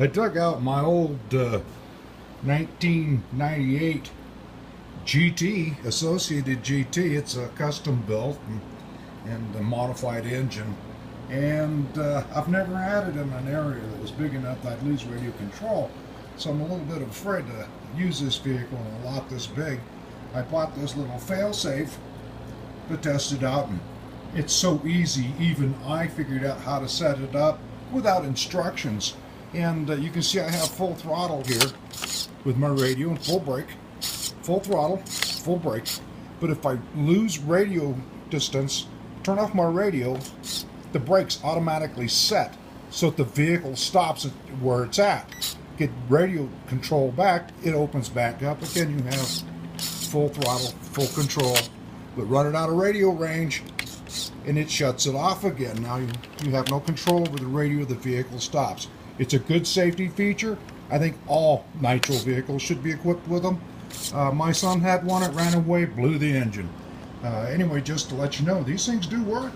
I dug out my old 1998 GT, Associated GT. It's a custom built and a modified engine. And I've never had it in an area that was big enough that I'd lose radio control. So I'm a little bit afraid to use this vehicle in a lot this big. I bought this little Failsafe to test it out, and it's so easy. Even I figured out how to set it up without instructions. And you can see I have full throttle here with my radio and full brake. Full throttle, full brake. But if I lose radio distance, turn off my radio, the brakes automatically set so that the vehicle stops at where it's at. Get radio control back, it opens back up. Again, you have full throttle, full control. But run it out of radio range, and it shuts it off again. Now you have no control over the radio, the vehicle stops. It's a good safety feature. I think all nitro vehicles should be equipped with them. My son had one, it ran away, blew the engine. Anyway, just to let you know, these things do work.